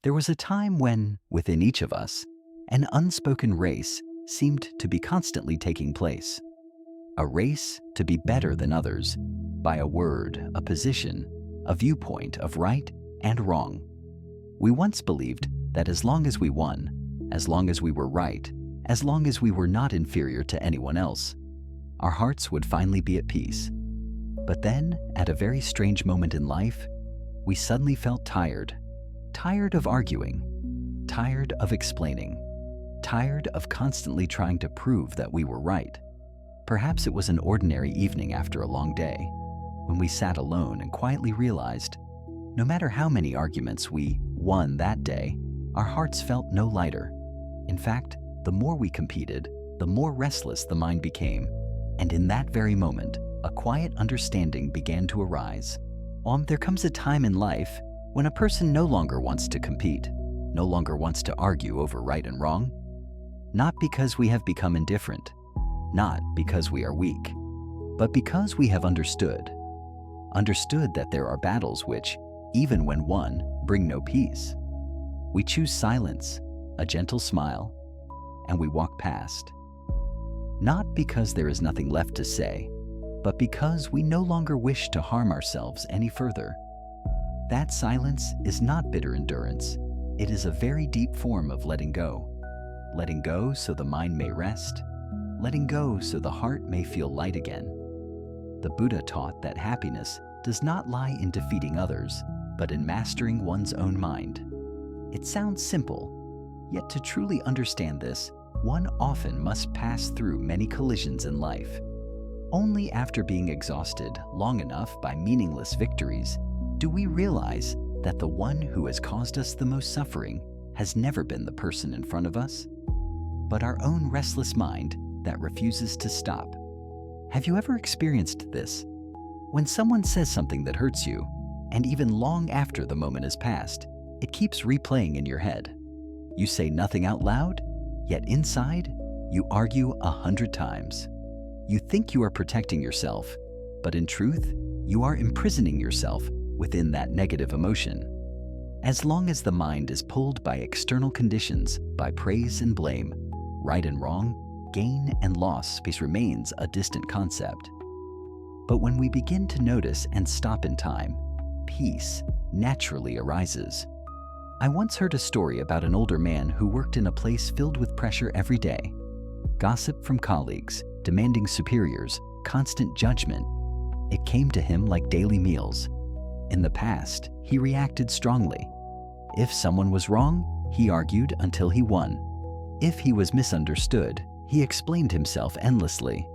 There was a time when, within each of us, an unspoken race seemed to be constantly taking place. A race to be better than others by a word, a position, a viewpoint of right and wrong. We once believed that as long as we won, as long as we were right, as long as we were not inferior to anyone else, our hearts would finally be at peace. But then, at a very strange moment in life, we suddenly felt tired. Tired of arguing, tired of explaining, tired of constantly trying to prove that we were right. Perhaps it was an ordinary evening after a long day, when we sat alone and quietly realized, no matter how many arguments we won that day, our hearts felt no lighter. In fact, the more we competed, the more restless the mind became, and in that very moment, a quiet understanding began to arise. There comes a time in life when a person no longer wants to compete, no longer wants to argue over right and wrong, not because we have become indifferent, not because we are weak, but because we have understood that there are battles which, even when won, bring no peace. We choose silence, a gentle smile, and we walk past. Not because there is nothing left to say, but because we no longer wish to harm ourselves any further. That silence is not bitter endurance. It is a very deep form of letting go. Letting go so the mind may rest. Letting go so the heart may feel light again. The Buddha taught that happiness does not lie in defeating others, but in mastering one's own mind. It sounds simple, yet to truly understand this, one often must pass through many collisions in life. Only after being exhausted long enough by meaningless victories do we realize that the one who has caused us the most suffering has never been the person in front of us, but our own restless mind that refuses to stop. Have you ever experienced this? When someone says something that hurts you, and even long after the moment has passed, it keeps replaying in your head. You say nothing out loud, yet inside, you argue 100 times. You think you are protecting yourself, but in truth, you are imprisoning yourself within that negative emotion. As long as the mind is pulled by external conditions, by praise and blame, right and wrong, gain and loss space remains a distant concept. But when we begin to notice and stop in time, peace naturally arises. I once heard a story about an older man who worked in a place filled with pressure every day. Gossip from colleagues, demanding superiors, constant judgment. It came to him like daily meals. In the past, he reacted strongly. If someone was wrong, he argued until he won. If he was misunderstood, he explained himself endlessly.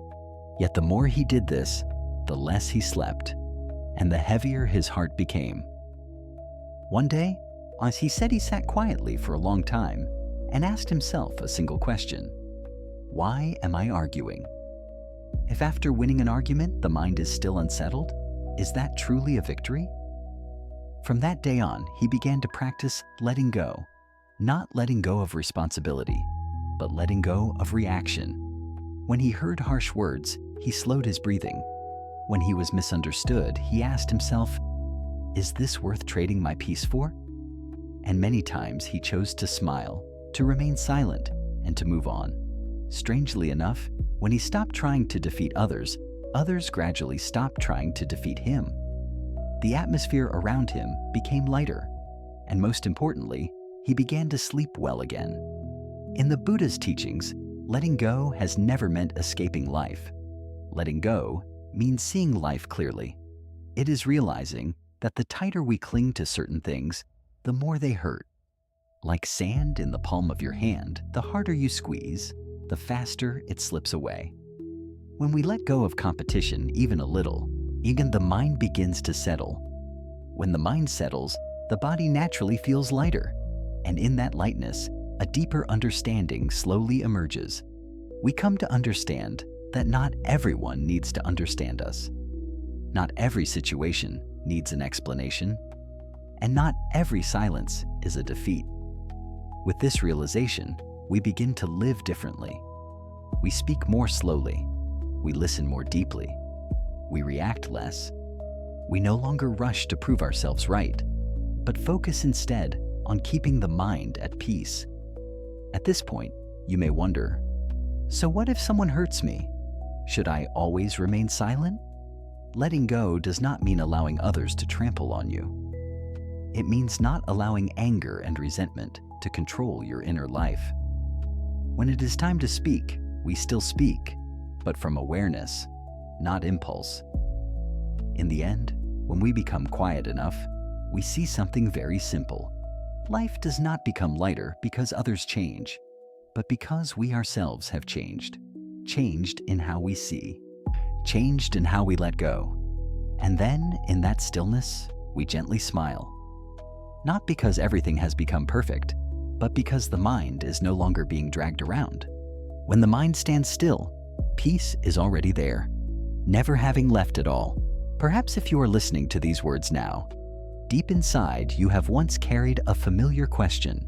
Yet the more he did this, the less he slept, and the heavier his heart became. One day, as he said, he sat quietly for a long time and asked himself a single question. Why am I arguing? If after winning an argument the mind is still unsettled, is that truly a victory? From that day on, he began to practice letting go, not letting go of responsibility, but letting go of reaction. When he heard harsh words, he slowed his breathing. When he was misunderstood, he asked himself, is this worth trading my peace for? And many times he chose to smile, to remain silent, and to move on. Strangely enough, when he stopped trying to defeat others, others gradually stopped trying to defeat him. The atmosphere around him became lighter, and most importantly, he began to sleep well again. In the Buddha's teachings, letting go has never meant escaping life. Letting go means seeing life clearly. It is realizing that the tighter we cling to certain things, the more they hurt. Like sand in the palm of your hand, the harder you squeeze, the faster it slips away. When we let go of competition even a little, even the mind begins to settle. When the mind settles, the body naturally feels lighter, and in that lightness, a deeper understanding slowly emerges. We come to understand that not everyone needs to understand us. Not every situation needs an explanation, and not every silence is a defeat. With this realization, we begin to live differently. We speak more slowly. We listen more deeply. We react less. We no longer rush to prove ourselves right, but focus instead on keeping the mind at peace. At this point, you may wonder, so what if someone hurts me? Should I always remain silent? Letting go does not mean allowing others to trample on you. It means not allowing anger and resentment to control your inner life. When it is time to speak, we still speak, but from awareness, not impulse. In the end, when we become quiet enough, we see something very simple. Life does not become lighter because others change, but because we ourselves have changed. Changed in how we see, changed in how we let go. And then, in that stillness, we gently smile. Not because everything has become perfect, but because the mind is no longer being dragged around. When the mind stands still, peace is already there, never having left it all. Perhaps if you are listening to these words now, deep inside you have once carried a familiar question.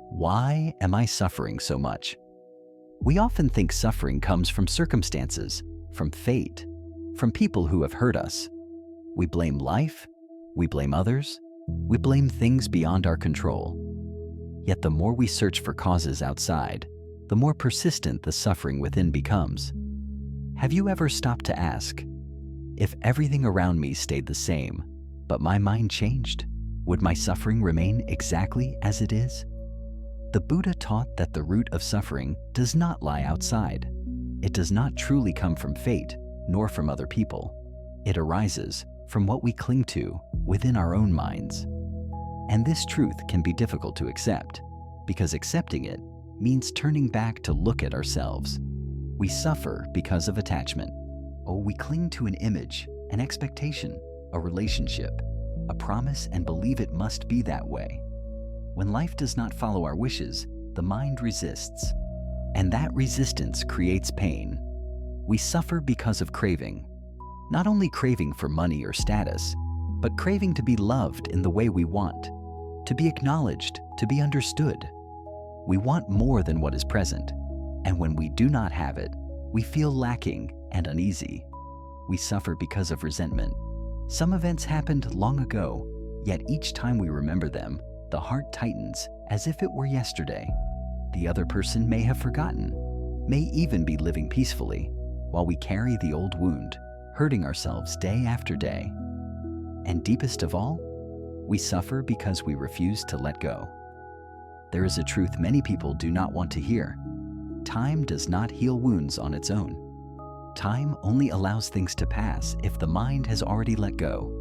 Why am I suffering so much? We often think suffering comes from circumstances, from fate, from people who have hurt us. We blame life, we blame others, we blame things beyond our control. Yet the more we search for causes outside, the more persistent the suffering within becomes. Have you ever stopped to ask, if everything around me stayed the same, but my mind changed, would my suffering remain exactly as it is? The Buddha taught that the root of suffering does not lie outside. It does not truly come from fate, nor from other people. It arises from what we cling to within our own minds. And this truth can be difficult to accept, because accepting it means turning back to look at ourselves. We suffer because of attachment. Oh, we cling to an image, an expectation, a relationship, a promise, and believe it must be that way. When life does not follow our wishes, the mind resists, and that resistance creates pain. We suffer because of craving. Not only craving for money or status, but craving to be loved in the way we want, to be acknowledged, to be understood. We want more than what is present, and when we do not have it, we feel lacking and uneasy. We suffer because of resentment. Some events happened long ago, yet each time we remember them, the heart tightens as if it were yesterday. The other person may have forgotten, may even be living peacefully, while we carry the old wound, hurting ourselves day after day. And deepest of all, we suffer because we refuse to let go. There is a truth many people do not want to hear. Time does not heal wounds on its own. Time only allows things to pass if the mind has already let go.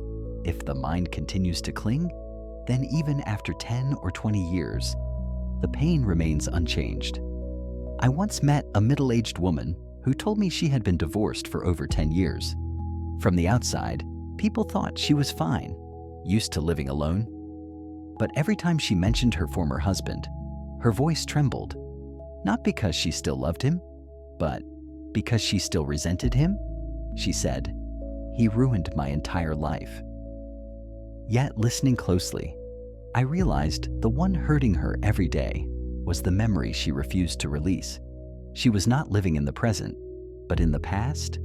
If the mind continues to cling, then even after 10 or 20 years, the pain remains unchanged. I once met a middle-aged woman who told me she had been divorced for over 10 years. From the outside, people thought she was fine, used to living alone. But every time she mentioned her former husband, her voice trembled, not because she still loved him, but because she still resented him. She said, "He ruined my entire life." Yet, listening closely, I realized the one hurting her every day was the memory she refused to release. She was not living in the present, but in the past.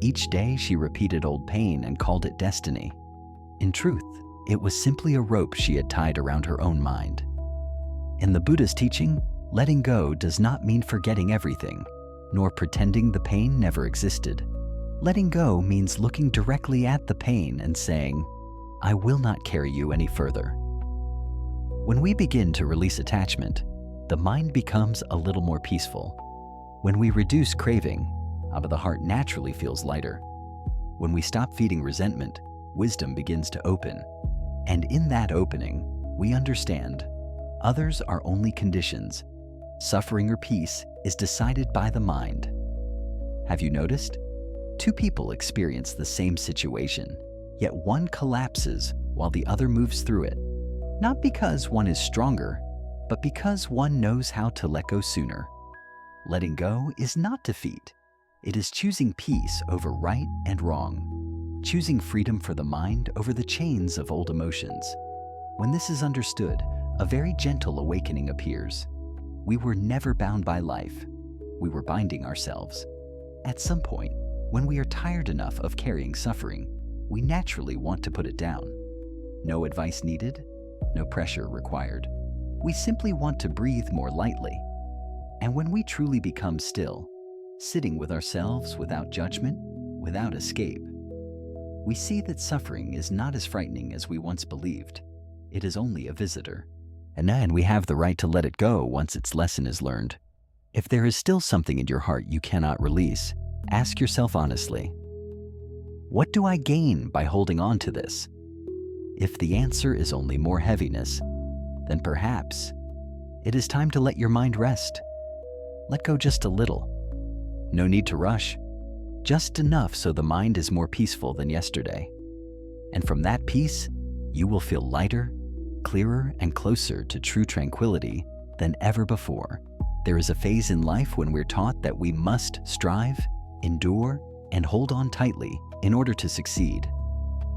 Each day she repeated old pain and called it destiny. In truth, it was simply a rope she had tied around her own mind. In the Buddhist teaching, letting go does not mean forgetting everything, nor pretending the pain never existed. Letting go means looking directly at the pain and saying, "I will not carry you any further." When we begin to release attachment, the mind becomes a little more peaceful. When we reduce craving, the heart naturally feels lighter. When we stop feeding resentment, wisdom begins to open. And in that opening, we understand others are only conditions. Suffering or peace is decided by the mind. Have you noticed? Two people experience the same situation, yet one collapses while the other moves through it. Not because one is stronger, but because one knows how to let go sooner. Letting go is not defeat. It is choosing peace over right and wrong, choosing freedom for the mind over the chains of old emotions. When this is understood, a very gentle awakening appears. We were never bound by life. We were binding ourselves. At some point, when we are tired enough of carrying suffering, we naturally want to put it down. No advice needed, no pressure required. We simply want to breathe more lightly. And when we truly become still, sitting with ourselves without judgment, without escape, we see that suffering is not as frightening as we once believed. It is only a visitor. And we have the right to let it go once its lesson is learned. If there is still something in your heart you cannot release, ask yourself honestly, what do I gain by holding on to this? If the answer is only more heaviness, then perhaps it is time to let your mind rest. Let go just a little. No need to rush, just enough so the mind is more peaceful than yesterday. And from that peace, you will feel lighter, clearer, and closer to true tranquility than ever before. There is a phase in life when we're taught that we must strive, endure, and hold on tightly in order to succeed.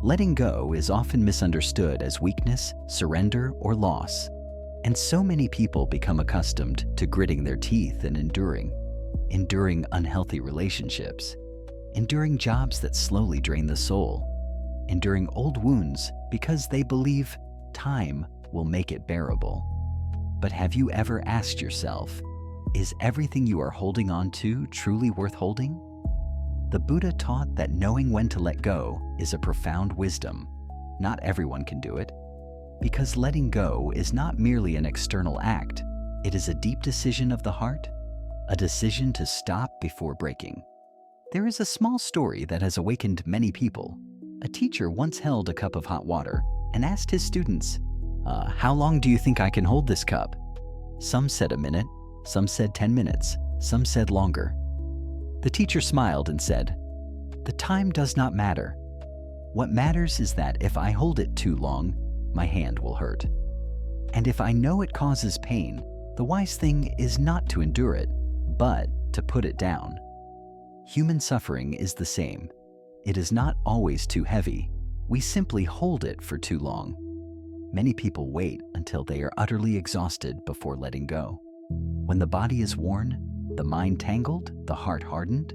Letting go is often misunderstood as weakness, surrender, or loss. And so many people become accustomed to gritting their teeth and enduring unhealthy relationships, enduring jobs that slowly drain the soul, enduring old wounds because they believe time will make it bearable. But have you ever asked yourself, is everything you are holding on to truly worth holding? The Buddha taught that knowing when to let go is a profound wisdom. Not everyone can do it, because letting go is not merely an external act. It is a deep decision of the heart, a decision to stop before breaking. There is a small story that has awakened many people. A teacher once held a cup of hot water and asked his students, how long do you think I can hold this cup? Some said a minute, some said 10 minutes, some said longer. The teacher smiled and said, the time does not matter. What matters is that if I hold it too long, my hand will hurt. And if I know it causes pain, the wise thing is not to endure it, but to put it down. Human suffering is the same. It is not always too heavy. We simply hold it for too long. Many people wait until they are utterly exhausted before letting go. When the body is worn, the mind tangled, the heart hardened,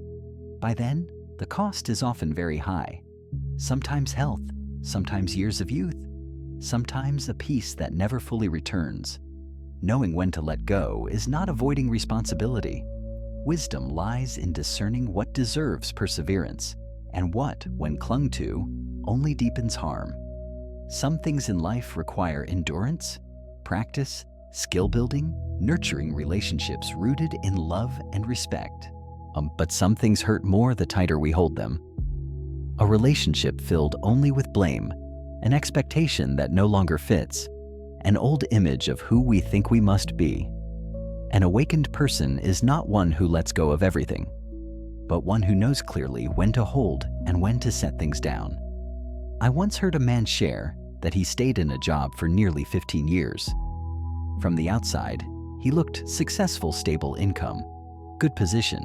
by then, the cost is often very high. Sometimes health, sometimes years of youth, sometimes a peace that never fully returns. Knowing when to let go is not avoiding responsibility. Wisdom lies in discerning what deserves perseverance and what, when clung to, only deepens harm. Some things in life require endurance, practice, skill building, nurturing relationships rooted in love and respect. But some things hurt more the tighter we hold them. A relationship filled only with blame, an expectation that no longer fits, an old image of who we think we must be. An awakened person is not one who lets go of everything, but one who knows clearly when to hold and when to set things down. I once heard a man share that he stayed in a job for nearly 15 years. From the outside, he looked successful, stable income, good position.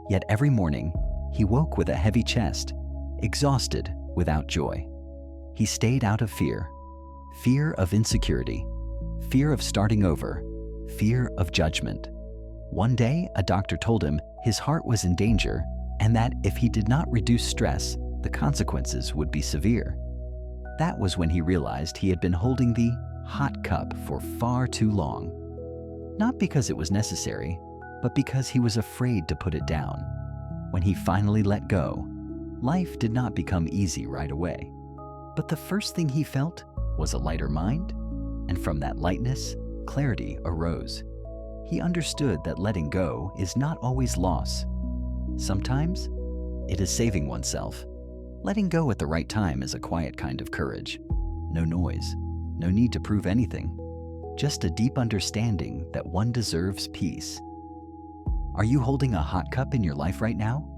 Yet every morning, he woke with a heavy chest, exhausted, without joy. He stayed out of fear of insecurity, fear of starting over, fear of judgment. One day, a doctor told him his heart was in danger and that if he did not reduce stress, the consequences would be severe. That was when he realized he had been holding the hot cup for far too long. Not because it was necessary, but because he was afraid to put it down. When he finally let go, life did not become easy right away. But the first thing he felt was a lighter mind, and from that lightness, clarity arose. He understood that letting go is not always loss. Sometimes, it is saving oneself. Letting go at the right time is a quiet kind of courage. No noise, no need to prove anything. Just a deep understanding that one deserves peace. Are you holding a hot cup in your life right now?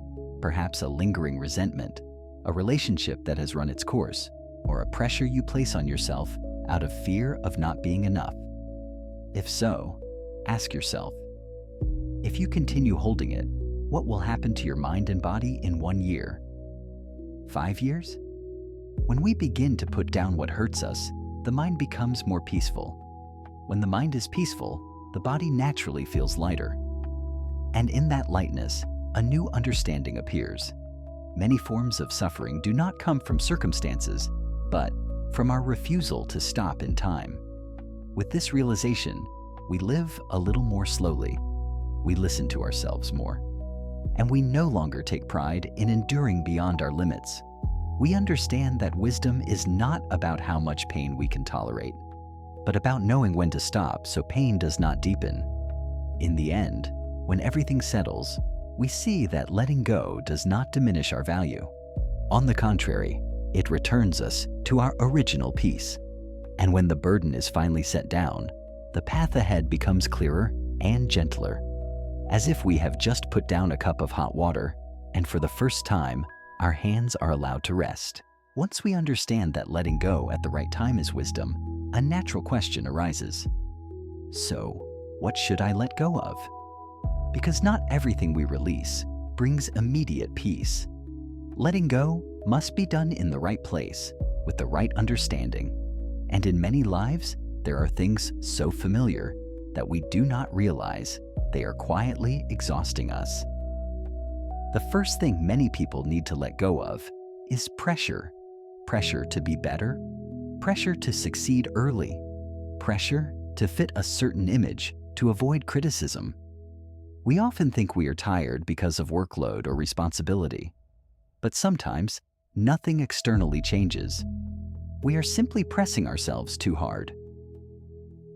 Perhaps a lingering resentment, a relationship that has run its course, or a pressure you place on yourself out of fear of not being enough. If so, ask yourself, if you continue holding it, what will happen to your mind and body in 1 year? 5 years? When we begin to put down what hurts us, the mind becomes more peaceful. When the mind is peaceful, the body naturally feels lighter. And in that lightness, a new understanding appears. Many forms of suffering do not come from circumstances, but from our refusal to stop in time. With this realization, we live a little more slowly, we listen to ourselves more, and we no longer take pride in enduring beyond our limits. We understand that wisdom is not about how much pain we can tolerate, but about knowing when to stop so pain does not deepen. In the end, when everything settles, we see that letting go does not diminish our value. On the contrary, it returns us to our original peace. And when the burden is finally set down, the path ahead becomes clearer and gentler, as if we have just put down a cup of hot water, and for the first time, our hands are allowed to rest. Once we understand that letting go at the right time is wisdom, a natural question arises. So, what should I let go of? Because not everything we release brings immediate peace. Letting go must be done in the right place, with the right understanding. And in many lives, there are things so familiar that we do not realize they are quietly exhausting us. The first thing many people need to let go of is pressure. Pressure to be better, pressure to succeed early, pressure to fit a certain image to avoid criticism. We often think we are tired because of workload or responsibility, but sometimes nothing externally changes. We are simply pressing ourselves too hard.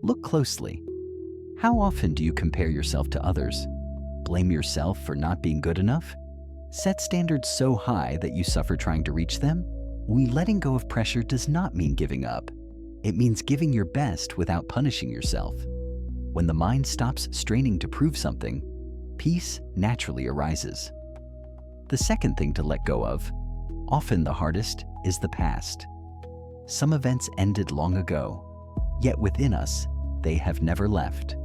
Look closely. How often do you compare yourself to others? Blame yourself for not being good enough? Set standards so high that you suffer trying to reach them? Letting go of pressure does not mean giving up. It means giving your best without punishing yourself. When the mind stops straining to prove something, peace naturally arises. The second thing to let go of, often the hardest, is the past. Some events ended long ago, yet within us, they have never left.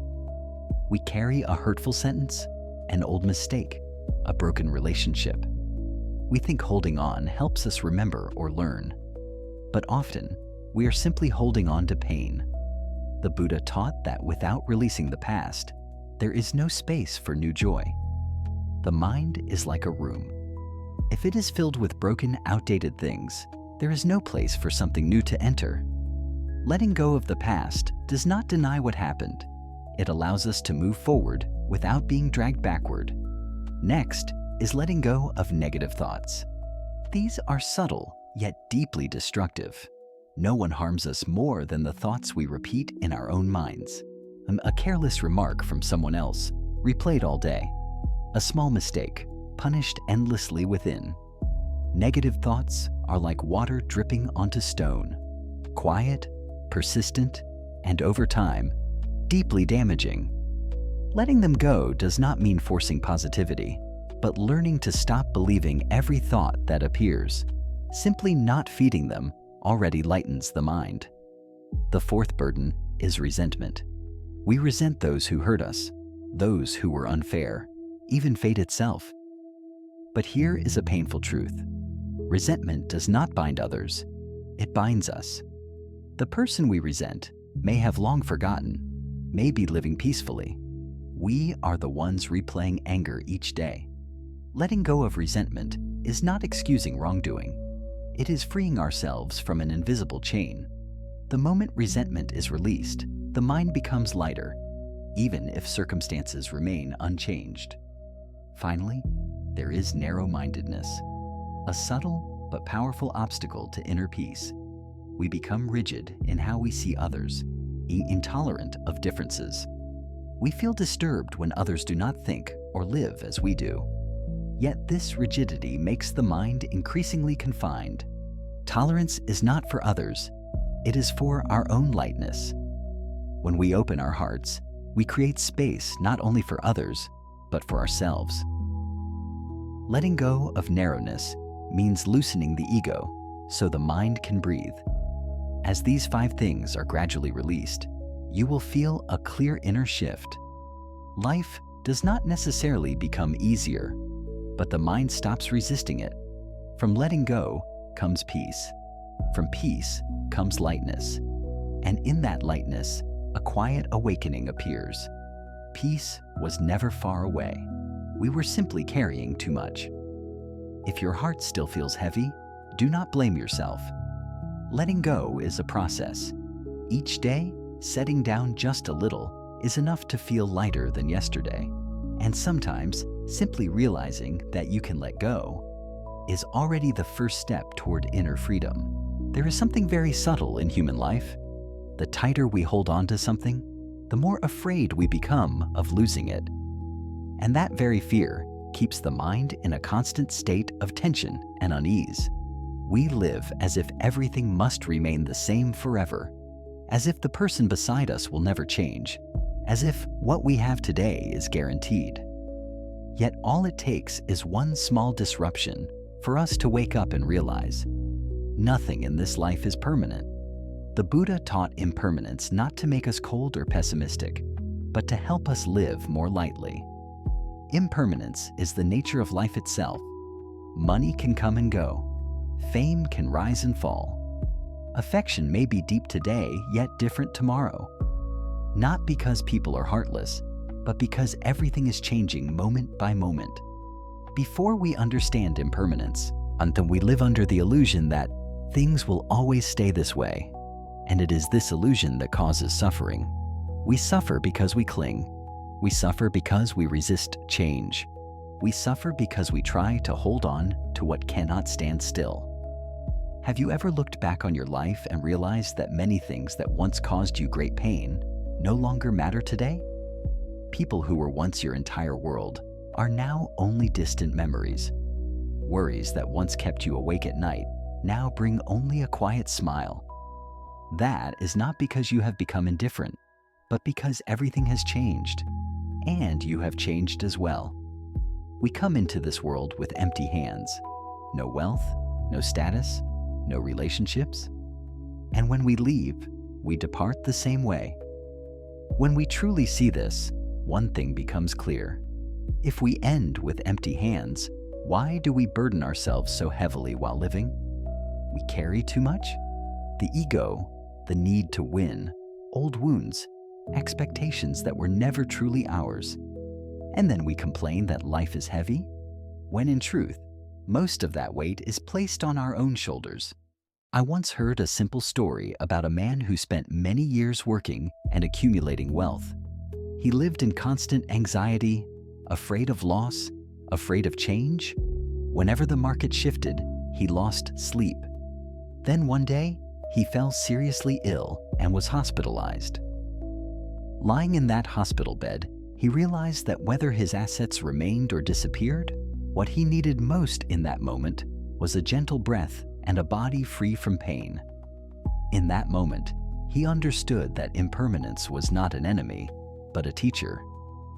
We carry a hurtful sentence, an old mistake, a broken relationship. We think holding on helps us remember or learn, but often we are simply holding on to pain. The Buddha taught that without releasing the past, there is no space for new joy. The mind is like a room. If it is filled with broken, outdated things, there is no place for something new to enter. Letting go of the past does not deny what happened. It allows us to move forward without being dragged backward. Next is letting go of negative thoughts. These are subtle, yet deeply destructive. No one harms us more than the thoughts we repeat in our own minds. A careless remark from someone else, replayed all day. A small mistake, punished endlessly within. Negative thoughts are like water dripping onto stone. Quiet, persistent, and over time, deeply damaging. Letting them go does not mean forcing positivity, but learning to stop believing every thought that appears. Simply not feeding them already lightens the mind. The fourth burden is resentment. We resent those who hurt us, those who were unfair, even fate itself. But here is a painful truth. Resentment does not bind others, it binds us. The person we resent may have long forgotten, may be living peacefully. We are the ones replaying anger each day. Letting go of resentment is not excusing wrongdoing. It is freeing ourselves from an invisible chain. The moment resentment is released, the mind becomes lighter, even if circumstances remain unchanged. Finally, there is narrow-mindedness, a subtle but powerful obstacle to inner peace. We become rigid in how we see others, intolerant of differences. We feel disturbed when others do not think or live as we do. Yet this rigidity makes the mind increasingly confined. Tolerance is not for others, it is for our own lightness. When we open our hearts, we create space not only for others, but for ourselves. Letting go of narrowness means loosening the ego so the mind can breathe. As these 5 things are gradually released, you will feel a clear inner shift. Life does not necessarily become easier, but the mind stops resisting it. From letting go comes peace. From peace comes lightness. And in that lightness, a quiet awakening appears. Peace was never far away. We were simply carrying too much. If your heart still feels heavy, do not blame yourself. Letting go is a process. Each day, setting down just a little is enough to feel lighter than yesterday. And sometimes, simply realizing that you can let go is already the first step toward inner freedom. There is something very subtle in human life. The tighter we hold on to something, the more afraid we become of losing it. And that very fear keeps the mind in a constant state of tension and unease. We live as if everything must remain the same forever, as if the person beside us will never change, as if what we have today is guaranteed. Yet all it takes is one small disruption for us to wake up and realize nothing in this life is permanent. The Buddha taught impermanence not to make us cold or pessimistic, but to help us live more lightly. Impermanence is the nature of life itself. Money can come and go. Fame can rise and fall. Affection may be deep today, yet different tomorrow. Not because people are heartless, but because everything is changing moment by moment. Before we understand impermanence, until we live under the illusion that things will always stay this way, and it is this illusion that causes suffering. We suffer because we cling. We suffer because we resist change. We suffer because we try to hold on to what cannot stand still. Have you ever looked back on your life and realized that many things that once caused you great pain no longer matter today? People who were once your entire world are now only distant memories. Worries that once kept you awake at night now bring only a quiet smile. That is not because you have become indifferent, but because everything has changed, and you have changed as well. We come into this world with empty hands. No wealth, no status, no relationships. And when we leave, we depart the same way. When we truly see this, one thing becomes clear. If we end with empty hands, why do we burden ourselves so heavily while living? We carry too much? The ego, the need to win, old wounds, expectations that were never truly ours. And then we complain that life is heavy, when in truth, most of that weight is placed on our own shoulders. I once heard a simple story about a man who spent many years working and accumulating wealth. He lived in constant anxiety, afraid of loss, afraid of change. Whenever the market shifted, he lost sleep. Then one day, he fell seriously ill and was hospitalized. Lying in that hospital bed, he realized that whether his assets remained or disappeared, what he needed most in that moment was a gentle breath and a body free from pain. In that moment, he understood that impermanence was not an enemy, but a teacher.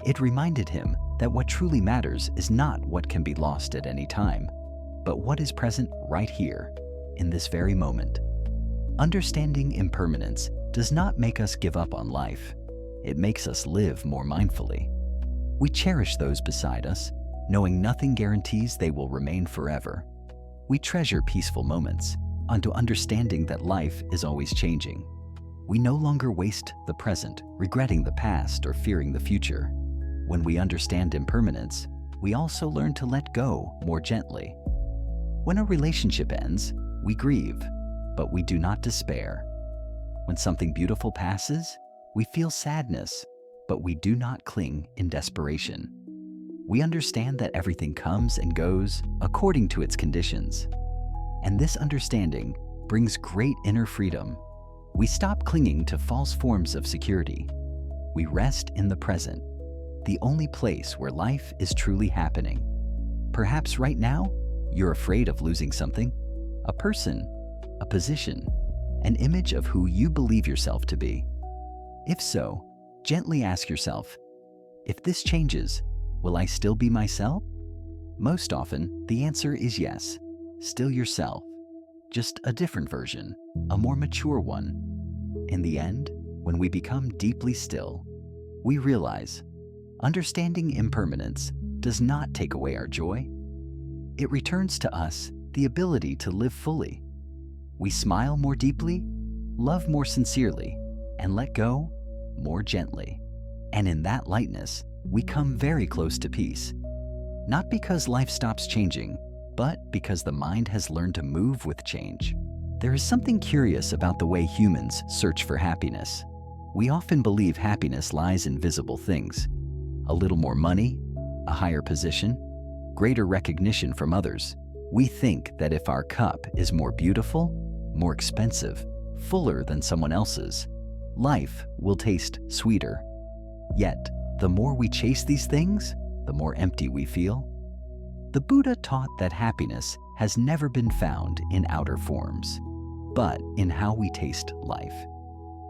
It reminded him that what truly matters is not what can be lost at any time, but what is present right here, in this very moment. Understanding impermanence does not make us give up on life. It makes us live more mindfully. We cherish those beside us, knowing nothing guarantees they will remain forever. We treasure peaceful moments, unto understanding that life is always changing. We no longer waste the present, regretting the past or fearing the future. When we understand impermanence, we also learn to let go more gently. When a relationship ends, we grieve, but we do not despair. When something beautiful passes, we feel sadness, but we do not cling in desperation. We understand that everything comes and goes according to its conditions. And this understanding brings great inner freedom. We stop clinging to false forms of security. We rest in the present, the only place where life is truly happening. Perhaps right now, you're afraid of losing something, a person, a position, an image of who you believe yourself to be. If so, gently ask yourself, if this changes, will I still be myself? Most often, the answer is yes, still yourself, just a different version, a more mature one. In the end, when we become deeply still, we realize understanding impermanence does not take away our joy. It returns to us the ability to live fully. We smile more deeply, love more sincerely, and let go more gently. And in that lightness, we come very close to peace. Not because life stops changing, but because the mind has learned to move with change. There is something curious about the way humans search for happiness. We often believe happiness lies in visible things. A little more money, a higher position, greater recognition from others. We think that if our cup is more beautiful, more expensive, fuller than someone else's, life will taste sweeter. Yet, the more we chase these things, the more empty we feel. The Buddha taught that happiness has never been found in outer forms, but in how we taste life.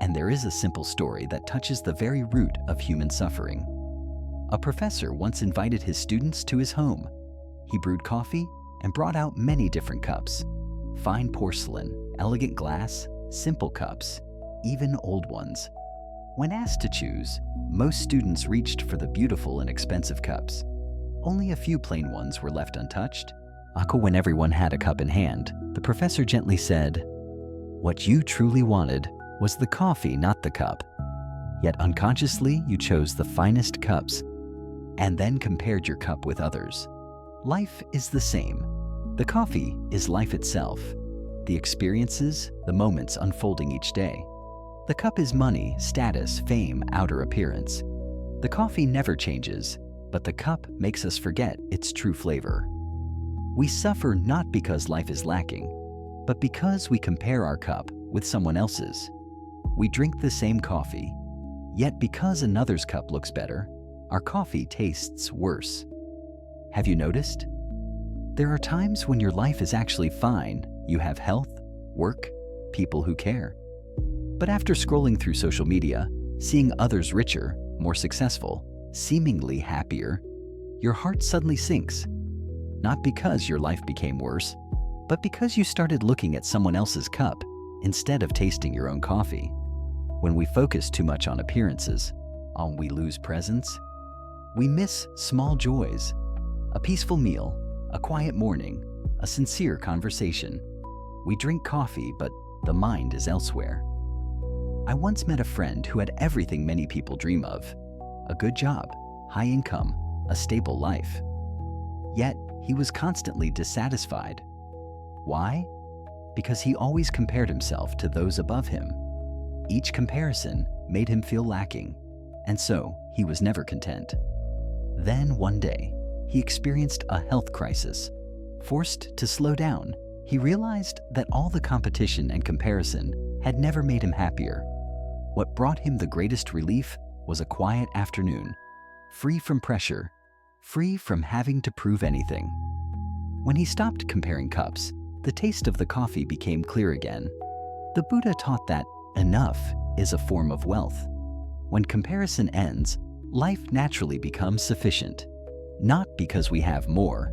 And there is a simple story that touches the very root of human suffering. A professor once invited his students to his home. He brewed coffee and brought out many different cups: fine porcelain, elegant glass, simple cups, even old ones. When asked to choose, most students reached for the beautiful and expensive cups. Only a few plain ones were left untouched. When everyone had a cup in hand, the professor gently said, "What you truly wanted was the coffee, not the cup. Yet unconsciously you chose the finest cups and then compared your cup with others." Life is the same. The coffee is life itself, the experiences, the moments unfolding each day. The cup is money, status, fame, outer appearance. The coffee never changes, but the cup makes us forget its true flavor. We suffer not because life is lacking, but because we compare our cup with someone else's. We drink the same coffee, yet because another's cup looks better, our coffee tastes worse. Have you noticed? There are times when your life is actually fine. You have health, work, people who care. But after scrolling through social media, seeing others richer, more successful, seemingly happier, your heart suddenly sinks. Not because your life became worse, but because you started looking at someone else's cup instead of tasting your own coffee. When we focus too much on appearances, we lose presence. We miss small joys: a peaceful meal, a quiet morning, a sincere conversation. We drink coffee, but the mind is elsewhere. I once met a friend who had everything many people dream of: a good job, high income, a stable life. Yet, he was constantly dissatisfied. Why? Because he always compared himself to those above him. Each comparison made him feel lacking, and so he was never content. Then one day, he experienced a health crisis. Forced to slow down, he realized that all the competition and comparison had never made him happier. What brought him the greatest relief was a quiet afternoon, free from pressure, free from having to prove anything. When he stopped comparing cups, the taste of the coffee became clear again. The Buddha taught that enough is a form of wealth. When comparison ends, life naturally becomes sufficient, not because we have more,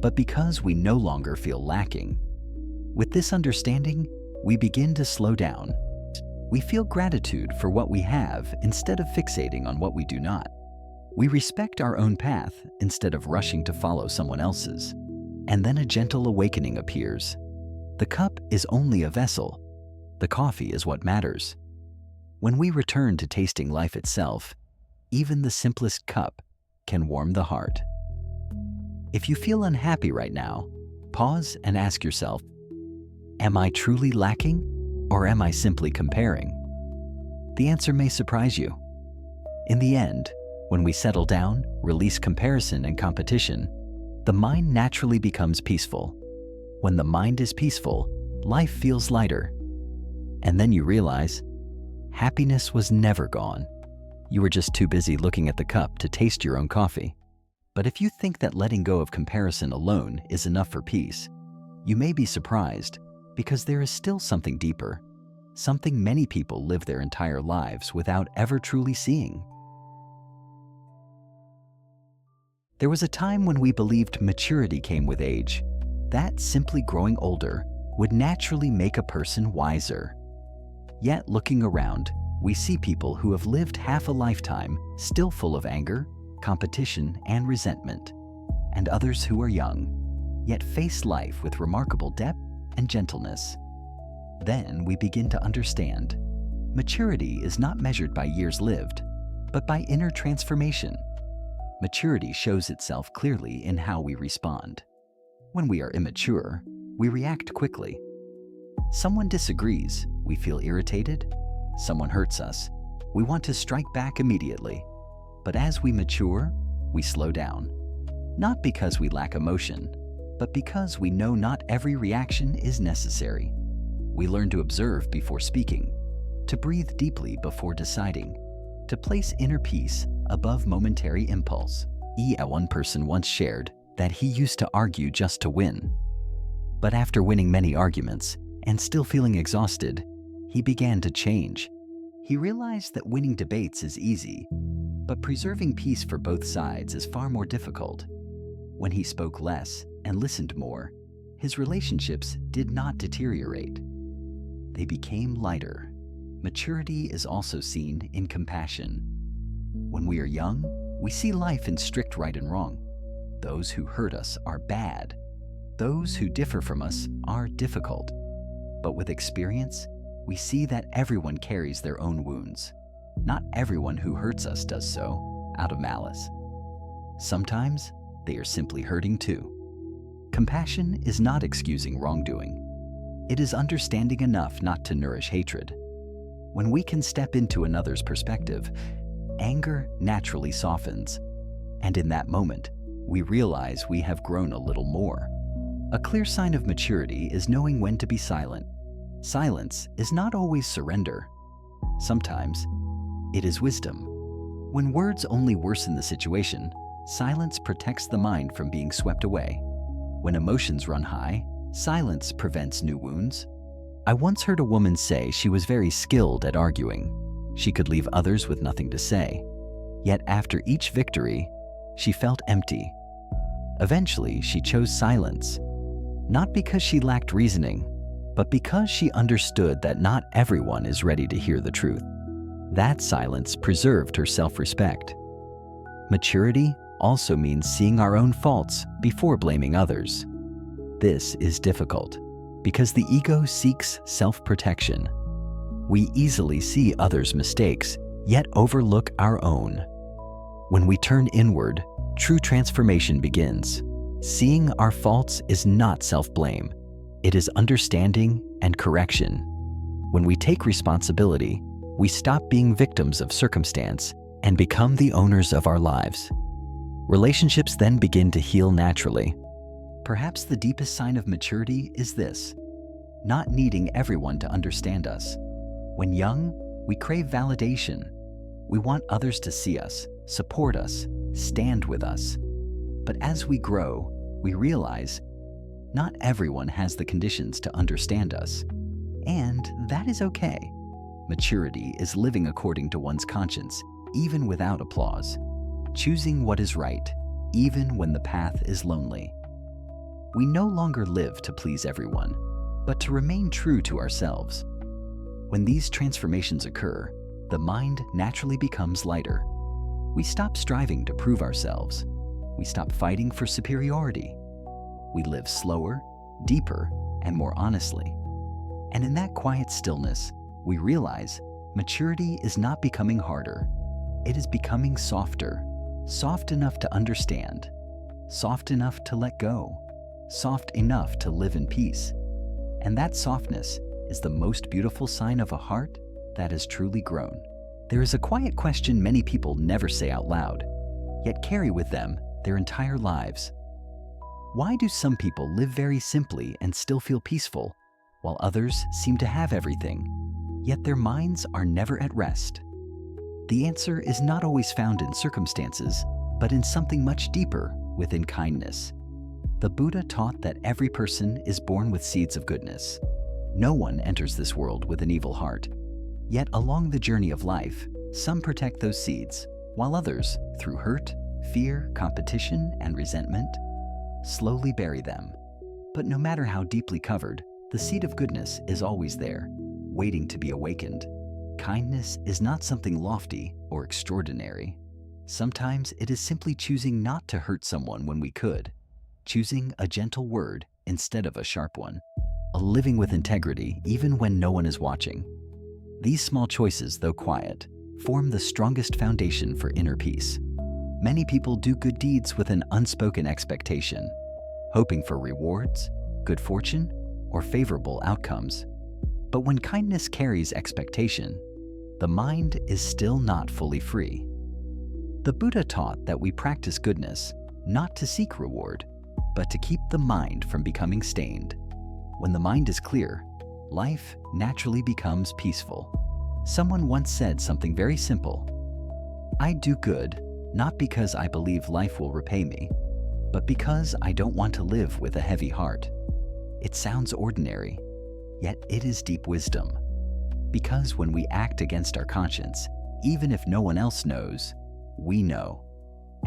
but because we no longer feel lacking. With this understanding, we begin to slow down. We feel gratitude for what we have instead of fixating on what we do not. We respect our own path instead of rushing to follow someone else's. And then a gentle awakening appears. The cup is only a vessel. The coffee is what matters. When we return to tasting life itself, even the simplest cup can warm the heart. If you feel unhappy right now, pause and ask yourself, am I truly lacking, or am I simply comparing? The answer may surprise you. In the end, when we settle down, release comparison and competition, the mind naturally becomes peaceful. When the mind is peaceful, life feels lighter. And then you realize, happiness was never gone. You were just too busy looking at the cup to taste your own coffee. But if you think that letting go of comparison alone is enough for peace, you may be surprised, because there is still something deeper, something many people live their entire lives without ever truly seeing. There was a time when we believed maturity came with age, that simply growing older would naturally make a person wiser. Yet looking around, we see people who have lived half a lifetime still full of anger, competition, and resentment, and others who are young, yet face life with remarkable depth and gentleness. Then we begin to understand, maturity is not measured by years lived, but by inner transformation. Maturity shows itself clearly in how we respond. When we are immature, we react quickly. Someone disagrees, we feel irritated. Someone hurts us, we want to strike back immediately. But as we mature, we slow down. Not because we lack emotion, but because we know not every reaction is necessary. We learn to observe before speaking, to breathe deeply before deciding, to place inner peace above momentary impulse. One person once shared that he used to argue just to win. But after winning many arguments and still feeling exhausted, he began to change. He realized that winning debates is easy, but preserving peace for both sides is far more difficult. When he spoke less and listened more, his relationships did not deteriorate. They became lighter. Maturity is also seen in compassion. When we are young, we see life in strict right and wrong. Those who hurt us are bad. Those who differ from us are difficult. But with experience, we see that everyone carries their own wounds. Not everyone who hurts us does so out of malice. Sometimes they are simply hurting too. Compassion is not excusing wrongdoing. It is understanding enough not to nourish hatred. When we can step into another's perspective, anger naturally softens. And in that moment, we realize we have grown a little more. A clear sign of maturity is knowing when to be silent. Silence is not always surrender. Sometimes it is wisdom. When words only worsen the situation, silence protects the mind from being swept away. When emotions run high, silence prevents new wounds. I once heard a woman say she was very skilled at arguing. She could leave others with nothing to say. Yet after each victory, she felt empty. Eventually, she chose silence, not because she lacked reasoning, but because she understood that not everyone is ready to hear the truth. That silence preserved her self-respect. Maturity also means seeing our own faults before blaming others. This is difficult because the ego seeks self-protection. We easily see others' mistakes, yet overlook our own. When we turn inward, true transformation begins. Seeing our faults is not self-blame. It is understanding and correction. When we take responsibility, we stop being victims of circumstance and become the owners of our lives. Relationships then begin to heal naturally. Perhaps the deepest sign of maturity is this: not needing everyone to understand us. When young, we crave validation. We want others to see us, support us, stand with us. But as we grow, we realize not everyone has the conditions to understand us. And that is okay. Maturity is living according to one's conscience, even without applause. Choosing what is right, even when the path is lonely. We no longer live to please everyone, but to remain true to ourselves. When these transformations occur, the mind naturally becomes lighter. We stop striving to prove ourselves. We stop fighting for superiority. We live slower, deeper, and more honestly. And in that quiet stillness, we realize maturity is not becoming harder. It is becoming softer. Soft enough to understand. Soft enough to let go. Soft enough to live in peace. And that softness is the most beautiful sign of a heart that has truly grown. There is a quiet question many people never say out loud, yet carry with them their entire lives. Why do some people live very simply and still feel peaceful, while others seem to have everything, yet their minds are never at rest? The answer is not always found in circumstances, but in something much deeper within kindness. The Buddha taught that every person is born with seeds of goodness. No one enters this world with an evil heart. Yet along the journey of life, some protect those seeds, while others, through hurt, fear, competition, and resentment, slowly bury them. But no matter how deeply covered, the seed of goodness is always there, waiting to be awakened. Kindness is not something lofty or extraordinary. Sometimes it is simply choosing not to hurt someone when we could, choosing a gentle word instead of a sharp one, a living with integrity even when no one is watching. These small choices, though quiet, form the strongest foundation for inner peace. Many people do good deeds with an unspoken expectation, hoping for rewards, good fortune, or favorable outcomes. But when kindness carries expectation, the mind is still not fully free. The Buddha taught that we practice goodness not to seek reward, but to keep the mind from becoming stained. When the mind is clear, life naturally becomes peaceful. Someone once said something very simple: "I do good not because I believe life will repay me, but because I don't want to live with a heavy heart." It sounds ordinary, yet it is deep wisdom. Because when we act against our conscience, even if no one else knows, we know.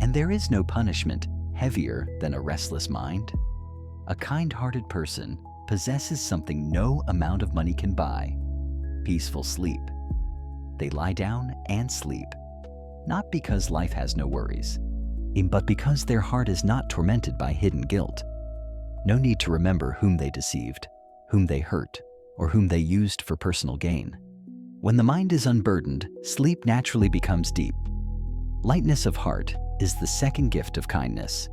And there is no punishment heavier than a restless mind. A kind-hearted person possesses something no amount of money can buy: peaceful sleep. They lie down and sleep, not because life has no worries, but because their heart is not tormented by hidden guilt. No need to remember whom they deceived, whom they hurt, or whom they used for personal gain. When the mind is unburdened, sleep naturally becomes deep. Lightness of heart is the second gift of kindness.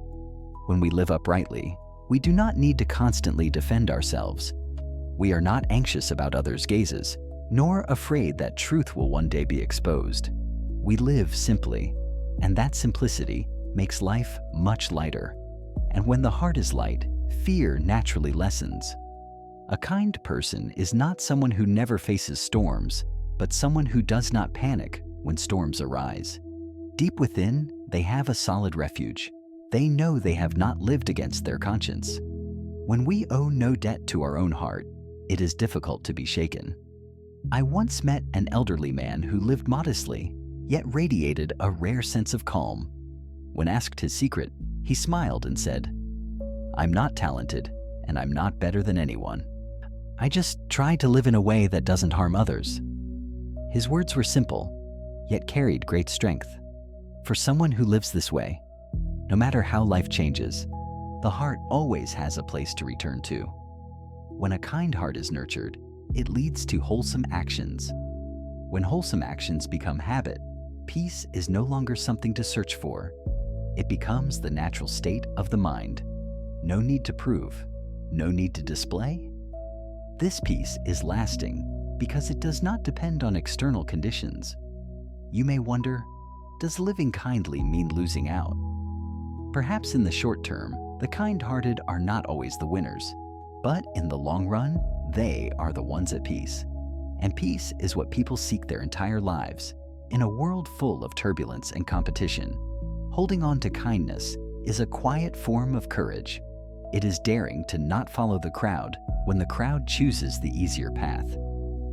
When we live uprightly, we do not need to constantly defend ourselves. We are not anxious about others' gazes, nor afraid that truth will one day be exposed. We live simply, and that simplicity makes life much lighter. And when the heart is light, fear naturally lessens. A kind person is not someone who never faces storms, but someone who does not panic when storms arise. Deep within, they have a solid refuge. They know they have not lived against their conscience. When we owe no debt to our own heart, it is difficult to be shaken. I once met an elderly man who lived modestly, yet radiated a rare sense of calm. When asked his secret, he smiled and said, "I'm not talented, and I'm not better than anyone. I just try to live in a way that doesn't harm others." His words were simple, yet carried great strength. For someone who lives this way, no matter how life changes, the heart always has a place to return to. When a kind heart is nurtured, it leads to wholesome actions. When wholesome actions become habit, peace is no longer something to search for. It becomes the natural state of the mind. No need to prove, no need to display. This peace is lasting because it does not depend on external conditions. You may wonder, does living kindly mean losing out? Perhaps in the short term, the kind-hearted are not always the winners, but in the long run, they are the ones at peace. And peace is what people seek their entire lives. In a world full of turbulence and competition, holding on to kindness is a quiet form of courage. It is daring to not follow the crowd when the crowd chooses the easier path.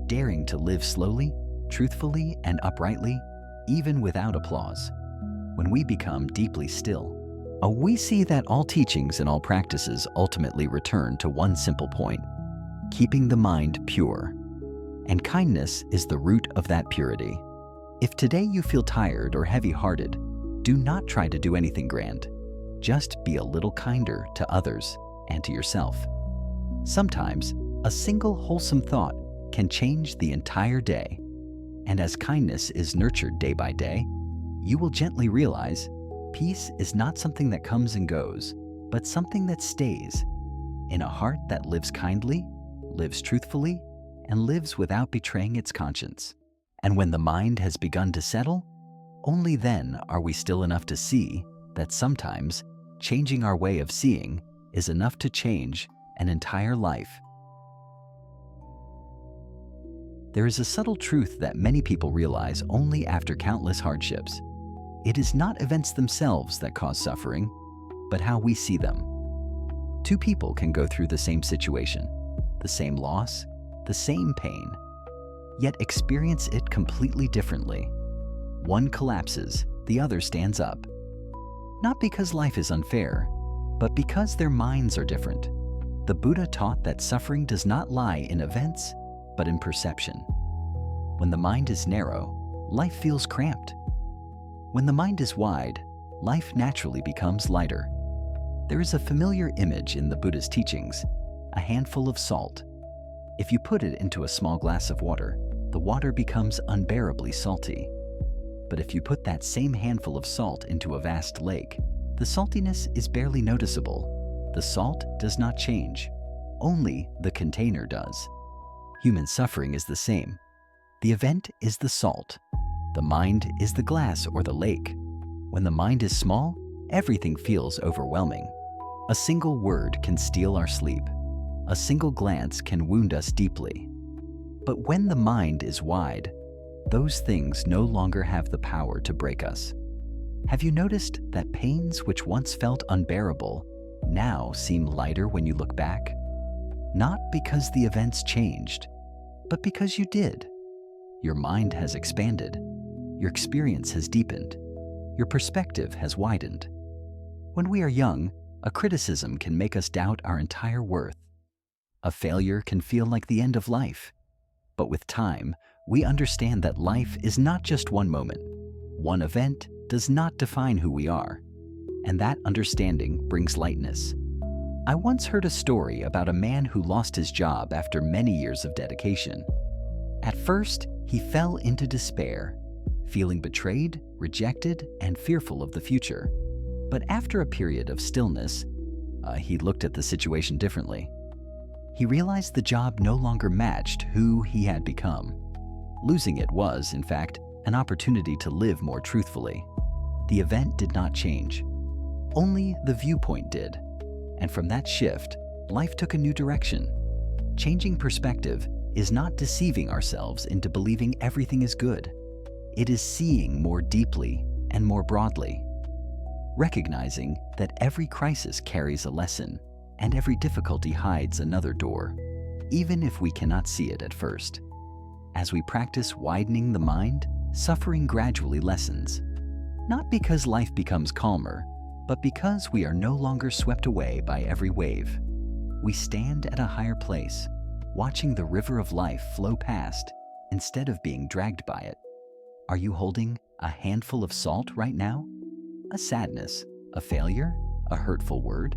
Daring to live slowly, truthfully, and uprightly, even without applause. When we become deeply still, we see that all teachings and all practices ultimately return to one simple point: keeping the mind pure. And kindness is the root of that purity. If today you feel tired or heavy-hearted, do not try to do anything grand. Just be a little kinder to others and to yourself. Sometimes, a single wholesome thought can change the entire day. And as kindness is nurtured day by day, you will gently realize peace is not something that comes and goes, but something that stays. In a heart that lives kindly, lives truthfully, and lives without betraying its conscience. And when the mind has begun to settle, only then are we still enough to see that sometimes changing our way of seeing is enough to change an entire life. There is a subtle truth that many people realize only after countless hardships. It is not events themselves that cause suffering, but how we see them. Two people can go through the same situation, the same loss, the same pain, yet experience it completely differently. One collapses, the other stands up. Not because life is unfair, but because their minds are different. The Buddha taught that suffering does not lie in events, but in perception. When the mind is narrow, life feels cramped. When the mind is wide, life naturally becomes lighter. There is a familiar image in the Buddhist teachings, a handful of salt. If you put it into a small glass of water, the water becomes unbearably salty. But if you put that same handful of salt into a vast lake, the saltiness is barely noticeable. The salt does not change, only the container does. Human suffering is the same. The event is the salt. The mind is the glass or the lake. When the mind is small, everything feels overwhelming. A single word can steal our sleep. A single glance can wound us deeply. But when the mind is wide, those things no longer have the power to break us. Have you noticed that pains which once felt unbearable now seem lighter when you look back? Not because the events changed, but because you did. Your mind has expanded. Your experience has deepened. Your perspective has widened. When we are young, a criticism can make us doubt our entire worth. A failure can feel like the end of life. But with time, we understand that life is not just one moment. One event does not define who we are. And that understanding brings lightness. I once heard a story about a man who lost his job after many years of dedication. At first, he fell into despair, feeling betrayed, rejected, and fearful of the future. But after a period of stillness, he looked at the situation differently. He realized the job no longer matched who he had become. Losing it was, in fact, an opportunity to live more truthfully. The event did not change. Only the viewpoint did. And from that shift, life took a new direction. Changing perspective is not deceiving ourselves into believing everything is good. It is seeing more deeply and more broadly. Recognizing that every crisis carries a lesson and every difficulty hides another door, even if we cannot see it at first. As we practice widening the mind, suffering gradually lessens. Not because life becomes calmer, but because we are no longer swept away by every wave. We stand at a higher place, watching the river of life flow past instead of being dragged by it. Are you holding a handful of salt right now? A sadness, a failure, a hurtful word?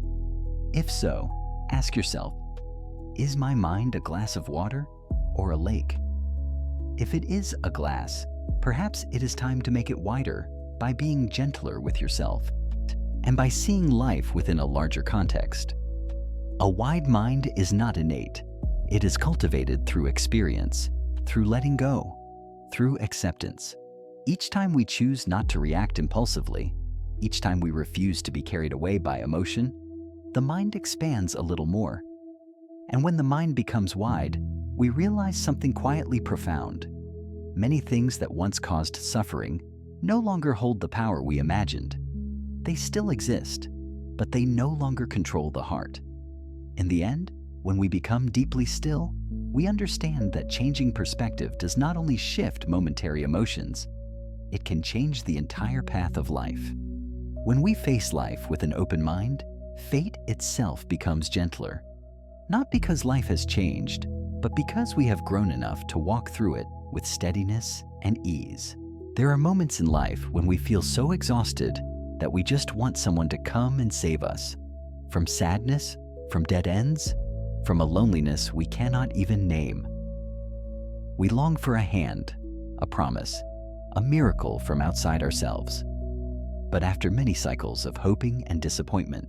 If so, ask yourself, is my mind a glass of water or a lake? If it is a glass, perhaps it is time to make it wider by being gentler with yourself and by seeing life within a larger context. A wide mind is not innate. It is cultivated through experience, through letting go, through acceptance. Each time we choose not to react impulsively, each time we refuse to be carried away by emotion, the mind expands a little more. And when the mind becomes wide, we realize something quietly profound. Many things that once caused suffering no longer hold the power we imagined. They still exist, but they no longer control the heart. In the end, when we become deeply still, we understand that changing perspective does not only shift momentary emotions, it can change the entire path of life. When we face life with an open mind, fate itself becomes gentler. Not because life has changed, but because we have grown enough to walk through it with steadiness and ease. There are moments in life when we feel so exhausted that we just want someone to come and save us. From sadness, from dead ends, from a loneliness we cannot even name. We long for a hand, a promise, a miracle from outside ourselves. But after many cycles of hoping and disappointment,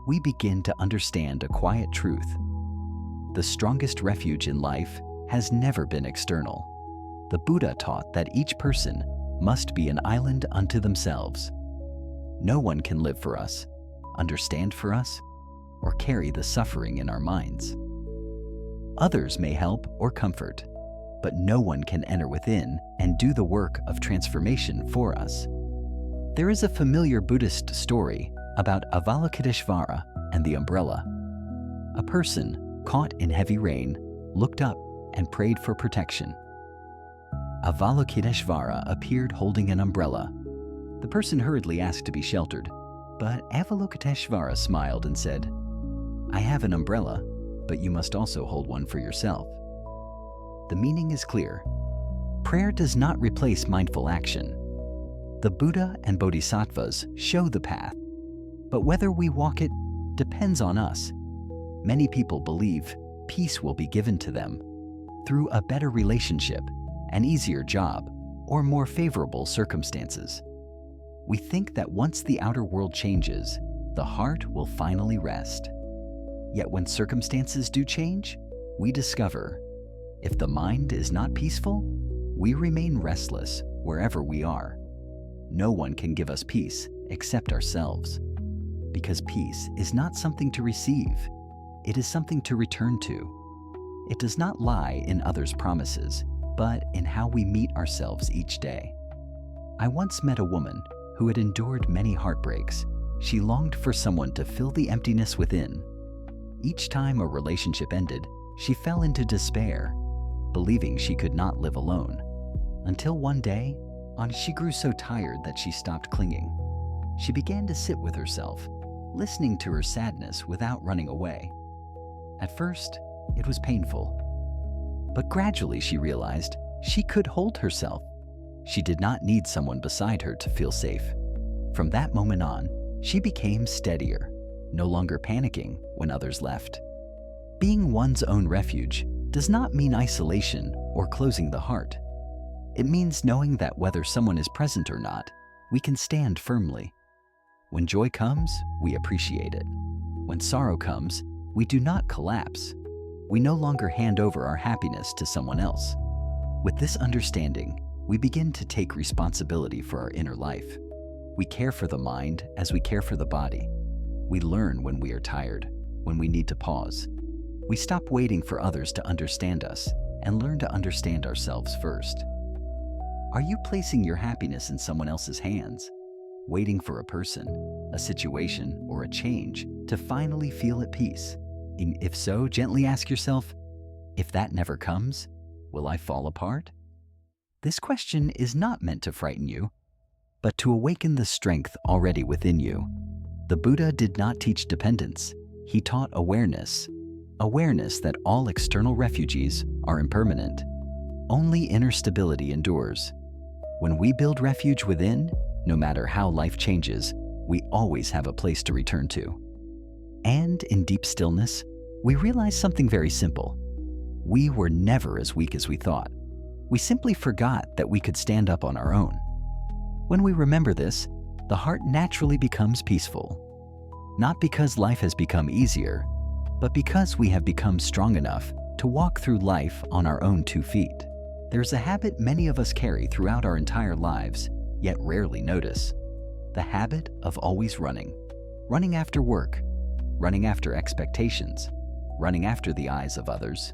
we begin to understand a quiet truth. The strongest refuge in life has never been external. The Buddha taught that each person must be an island unto themselves. No one can live for us, understand for us, or carry the suffering in our minds. Others may help or comfort, but no one can enter within and do the work of transformation for us. There is a familiar Buddhist story about Avalokiteshvara and the umbrella. A person caught in heavy rain looked up and prayed for protection. Avalokiteshvara appeared holding an umbrella. The person hurriedly asked to be sheltered, but Avalokiteshvara smiled and said, "I have an umbrella, but you must also hold one for yourself." The meaning is clear. Prayer does not replace mindful action. The Buddha and Bodhisattvas show the path, but whether we walk it depends on us. Many people believe peace will be given to them through a better relationship, an easier job, or more favorable circumstances. We think that once the outer world changes, the heart will finally rest. Yet when circumstances do change, we discover If the mind is not peaceful, we remain restless wherever we are. No one can give us peace except ourselves. Because peace is not something to receive, it is something to return to. It does not lie in others' promises, but in how we meet ourselves each day. I once met a woman who had endured many heartbreaks. She longed for someone to fill the emptiness within. Each time a relationship ended, she fell into despair, believing she could not live alone. Until one day, she grew so tired that she stopped clinging. She began to sit with herself, listening to her sadness without running away. At first, it was painful. But gradually she realized she could hold herself. She did not need someone beside her to feel safe. From that moment on, she became steadier, no longer panicking when others left. Being one's own refuge does not mean isolation or closing the heart. It means knowing that whether someone is present or not, we can stand firmly. When joy comes, we appreciate it. When sorrow comes, we do not collapse. We no longer hand over our happiness to someone else. With this understanding, we begin to take responsibility for our inner life. We care for the mind as we care for the body. We learn when we are tired, when we need to pause. We stop waiting for others to understand us and learn to understand ourselves first. Are you placing your happiness in someone else's hands, waiting for a person, a situation, or a change to finally feel at peace? If so, gently ask yourself, if that never comes, will I fall apart? This question is not meant to frighten you, but to awaken the strength already within you. The Buddha did not teach dependence. He taught awareness. Awareness that all external refuges are impermanent. Only inner stability endures. When we build refuge within, no matter how life changes, we always have a place to return to. And in deep stillness, we realize something very simple. We were never as weak as we thought. We simply forgot that we could stand up on our own. When we remember this, the heart naturally becomes peaceful. Not because life has become easier, but because we have become strong enough to walk through life on our own 2 feet. There's a habit many of us carry throughout our entire lives, yet rarely notice. The habit of always running. Running after work, running after expectations, running after the eyes of others,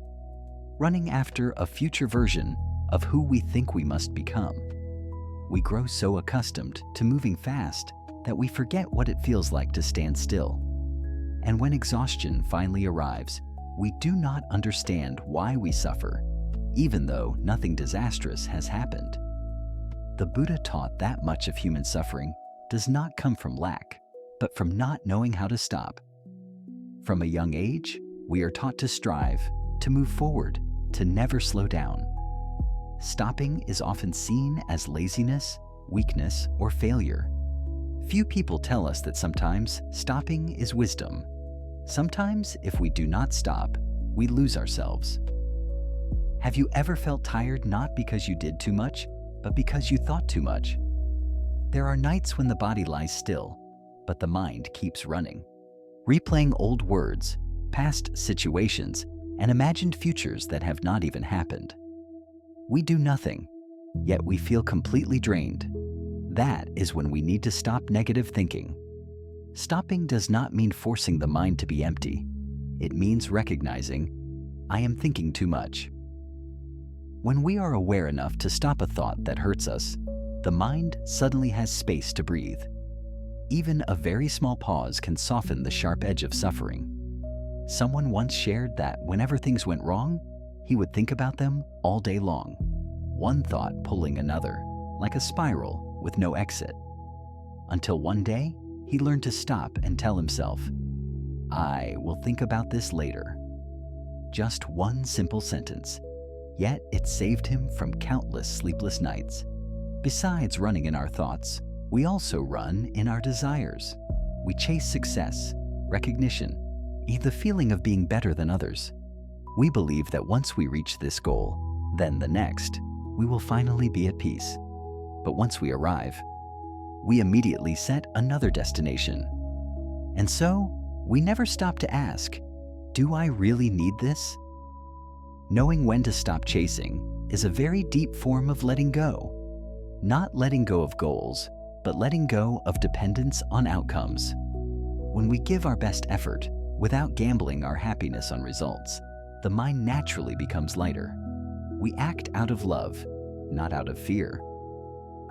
running after a future version of who we think we must become. We grow so accustomed to moving fast that we forget what it feels like to stand still. And when exhaustion finally arrives, we do not understand why we suffer, even though nothing disastrous has happened. The Buddha taught that much of human suffering does not come from lack, but from not knowing how to stop. From a young age, we are taught to strive, to move forward, to never slow down. Stopping is often seen as laziness, weakness, or failure. Few people tell us that sometimes stopping is wisdom. Sometimes, if we do not stop, we lose ourselves. Have you ever felt tired not because you did too much, but because you thought too much? There are nights when the body lies still, but the mind keeps running, replaying old words, past situations, and imagined futures that have not even happened. We do nothing, yet we feel completely drained. That is when we need to stop negative thinking. Stopping does not mean forcing the mind to be empty. It means recognizing, I am thinking too much. When we are aware enough to stop a thought that hurts us, the mind suddenly has space to breathe. Even a very small pause can soften the sharp edge of suffering. Someone once shared that whenever things went wrong, he would think about them all day long, one thought pulling another, like a spiral with no exit. Until one day, he learned to stop and tell himself, I will think about this later. Just one simple sentence, yet it saved him from countless sleepless nights. Besides running in our thoughts, we also run in our desires. We chase success, recognition, the feeling of being better than others. We believe that once we reach this goal, then the next, we will finally be at peace. But once we arrive, we immediately set another destination. And so, we never stop to ask, do I really need this? Knowing when to stop chasing is a very deep form of letting go. Not letting go of goals, but letting go of dependence on outcomes. When we give our best effort without gambling our happiness on results, the mind naturally becomes lighter. We act out of love, not out of fear.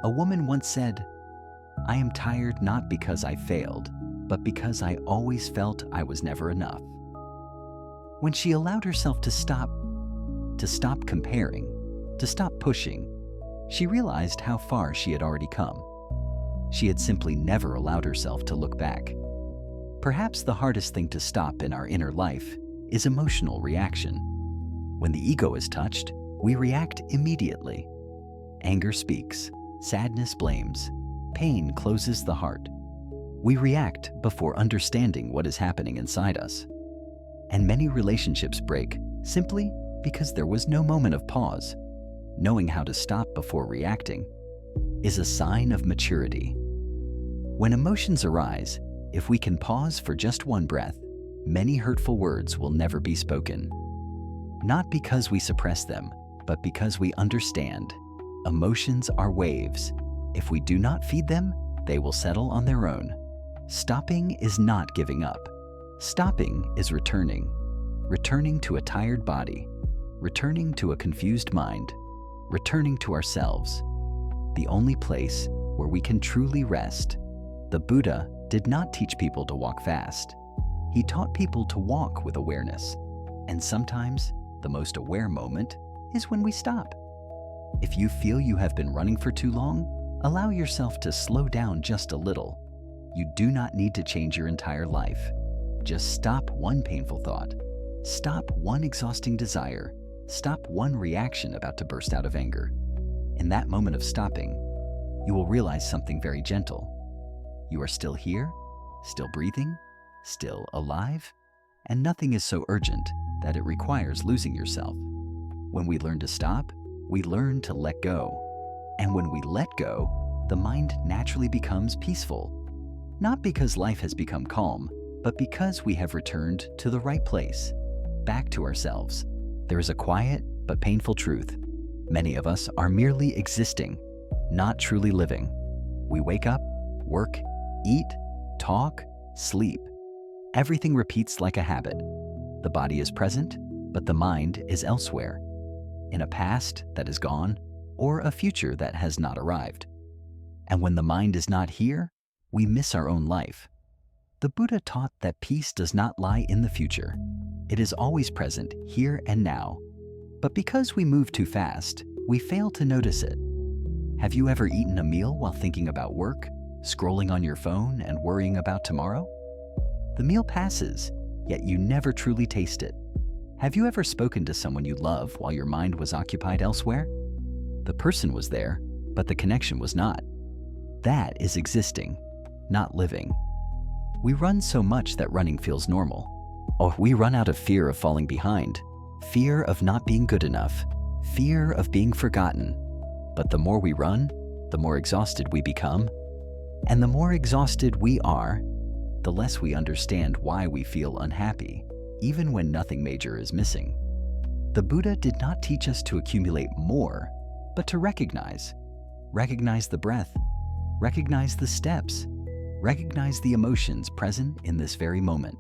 A woman once said, "I am tired not because I failed, but because I always felt I was never enough." When she allowed herself to stop comparing, to stop pushing, she realized how far she had already come. She had simply never allowed herself to look back. Perhaps the hardest thing to stop in our inner life is emotional reaction. When the ego is touched, we react immediately. Anger speaks, sadness blames, pain closes the heart. We react before understanding what is happening inside us. And many relationships break simply because there was no moment of pause. Knowing how to stop before reacting is a sign of maturity. When emotions arise, if we can pause for just one breath, many hurtful words will never be spoken. Not because we suppress them, but because we understand. Emotions are waves. If we do not feed them, they will settle on their own. Stopping is not giving up. Stopping is returning. Returning to a tired body. Returning to a confused mind. Returning to ourselves. The only place where we can truly rest. The Buddha did not teach people to walk fast. He taught people to walk with awareness. And sometimes, the most aware moment is when we stop. If you feel you have been running for too long, allow yourself to slow down just a little. You do not need to change your entire life. Just stop one painful thought. Stop one exhausting desire. Stop one reaction about to burst out of anger. In that moment of stopping, you will realize something very gentle. You are still here, still breathing, still alive, and nothing is so urgent that it requires losing yourself. When we learn to stop, we learn to let go. And when we let go, the mind naturally becomes peaceful. Not because life has become calm, but because we have returned to the right place, back to ourselves. There is a quiet but painful truth. Many of us are merely existing, not truly living. We wake up, work, eat, talk, sleep. Everything repeats like a habit. The body is present, but the mind is elsewhere, in a past that is gone or a future that has not arrived. And when the mind is not here, we miss our own life. The Buddha taught that peace does not lie in the future. It is always present here and now. But because we move too fast, we fail to notice it. Have you ever eaten a meal while thinking about work, scrolling on your phone and worrying about tomorrow? The meal passes, yet you never truly taste it. Have you ever spoken to someone you love while your mind was occupied elsewhere? The person was there, but the connection was not. That is existing, not living. We run so much that running feels normal. Or we run out of fear of falling behind, fear of not being good enough, fear of being forgotten. But the more we run, the more exhausted we become. And the more exhausted we are, the less we understand why we feel unhappy, even when nothing major is missing. The Buddha did not teach us to accumulate more, but to recognize. Recognize the breath, recognize the steps, recognize the emotions present in this very moment.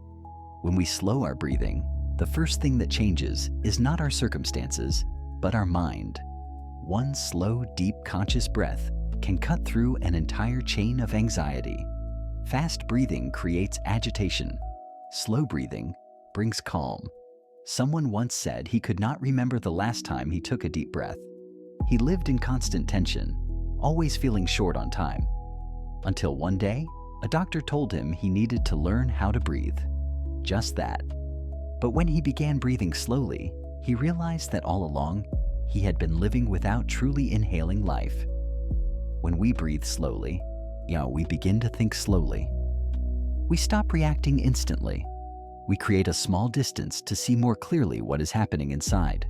When we slow our breathing, the first thing that changes is not our circumstances, but our mind. One slow, deep, conscious breath can cut through an entire chain of anxiety. Fast breathing creates agitation. Slow breathing brings calm. Someone once said he could not remember the last time he took a deep breath. He lived in constant tension, always feeling short on time. Until one day, a doctor told him he needed to learn how to breathe. Just that. But when he began breathing slowly, he realized that all along, he had been living without truly inhaling life. When we breathe slowly, we begin to think slowly. We stop reacting instantly. We create a small distance to see more clearly what is happening inside.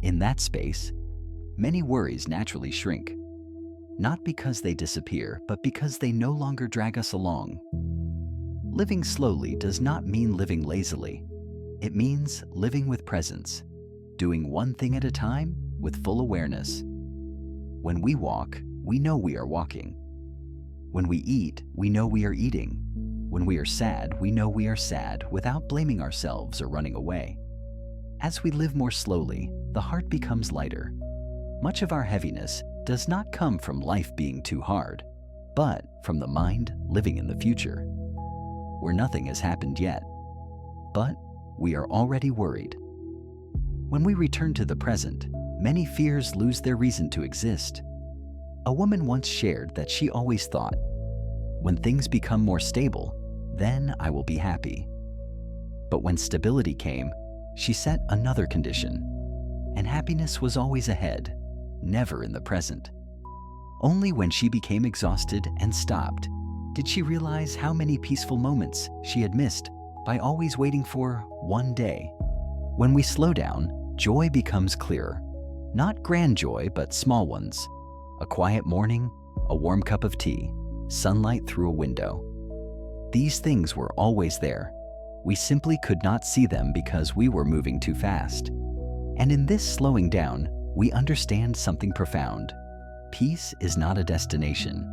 In that space, many worries naturally shrink. Not because they disappear, but because they no longer drag us along. Living slowly does not mean living lazily. It means living with presence. doing one thing at a time with full awareness. When we walk, we know we are walking. When we eat, we know we are eating. When we are sad, we know we are sad without blaming ourselves or running away. As we live more slowly, the heart becomes lighter. Much of our heaviness does not come from life being too hard, but from the mind living in the future, where nothing has happened yet, but we are already worried. When we return to the present, many fears lose their reason to exist. A woman once shared that she always thought, "When things become more stable, then I will be happy." But when stability came, she set another condition, and happiness was always ahead, never in the present. Only when she became exhausted and stopped did she realize how many peaceful moments she had missed by always waiting for one day. When we slow down, joy becomes clearer. Not grand joy, but small ones. A quiet morning, a warm cup of tea, sunlight through a window. These things were always there. We simply could not see them because we were moving too fast. And in this slowing down, we understand something profound. Peace is not a destination.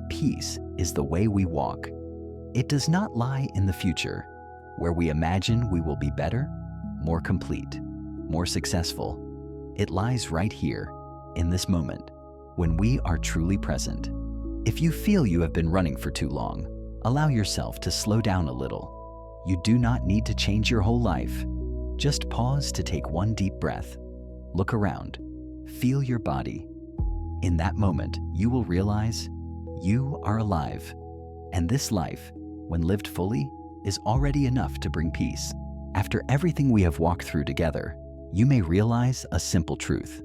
Peace is the way we walk. It does not lie in the future, where we imagine we will be better, more complete, more successful. It lies right here, in this moment, when we are truly present. If you feel you have been running for too long, allow yourself to slow down a little. You do not need to change your whole life. Just pause to take one deep breath. Look around. Feel your body. In that moment, you will realize you are alive. And this life, when lived fully, is already enough to bring peace. After everything we have walked through together, you may realize a simple truth.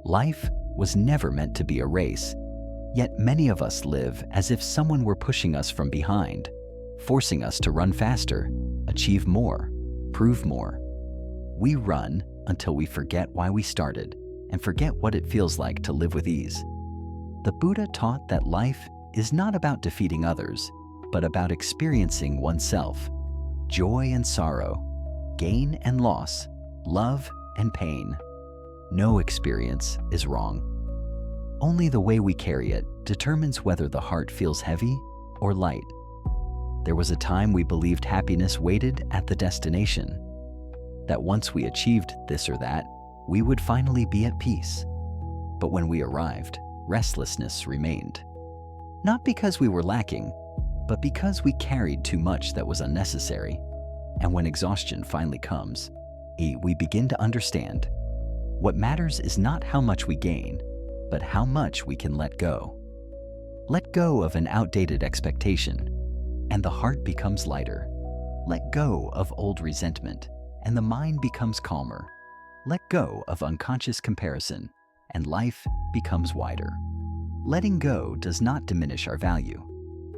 Life was never meant to be a race, yet many of us live as if someone were pushing us from behind, forcing us to run faster, achieve more, prove more. We run until we forget why we started and forget what it feels like to live with ease. The Buddha taught that life is not about defeating others, but about experiencing oneself. Joy and sorrow, gain and loss, love and pain. No experience is wrong. Only the way we carry it determines whether the heart feels heavy or light. There was a time we believed happiness waited at the destination, that once we achieved this or that, we would finally be at peace. But when we arrived, restlessness remained. Not because we were lacking, but because we carried too much that was unnecessary. And when exhaustion finally comes, we begin to understand. What matters is not how much we gain, but how much we can let go. Let go of an outdated expectation, and the heart becomes lighter. Let go of old resentment, and the mind becomes calmer. Let go of unconscious comparison, and life becomes wider. Letting go does not diminish our value.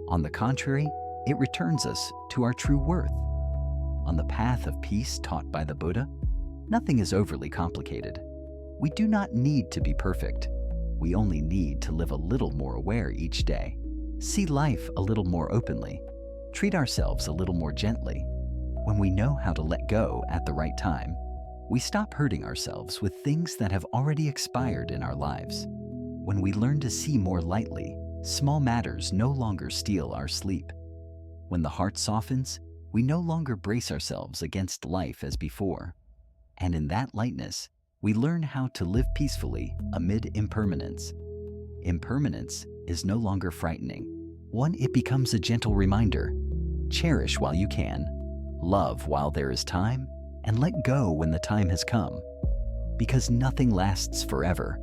On the contrary, it returns us to our true worth. On the path of peace taught by the Buddha, nothing is overly complicated. We do not need to be perfect. We only need to live a little more aware each day, see life a little more openly, treat ourselves a little more gently. When we know how to let go at the right time, we stop hurting ourselves with things that have already expired in our lives. When we learn to see more lightly, small matters no longer steal our sleep. When the heart softens, we no longer brace ourselves against life as before. And in that lightness, we learn how to live peacefully amid impermanence. Impermanence is no longer frightening. It becomes a gentle reminder. Cherish while you can, love while there is time, and let go when the time has come. Because nothing lasts forever,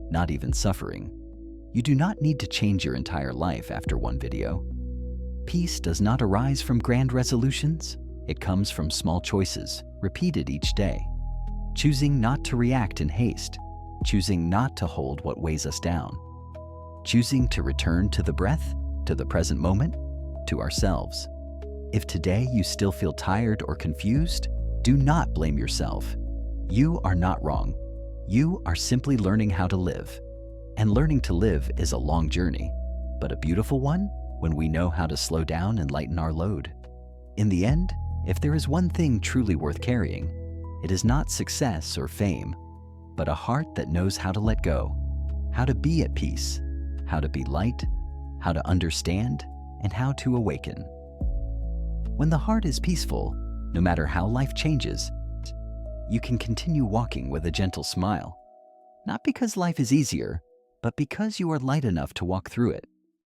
not even suffering. You do not need to change your entire life after one video. Peace does not arise from grand resolutions. It comes from small choices, repeated each day. Choosing not to react in haste, choosing not to hold what weighs us down, choosing to return to the breath, to the present moment, to ourselves. If today you still feel tired or confused, do not blame yourself. You are not wrong. You are simply learning how to live. And learning to live is a long journey, but a beautiful one when we know how to slow down and lighten our load. In the end, if there is one thing truly worth carrying, It is not success or fame, but a heart that knows how to let go, how to be at peace, how to be light, how to understand, and how to awaken. When the heart is peaceful, no matter how life changes, you can continue walking with a gentle smile. Not because life is easier, but because you are light enough to walk through it.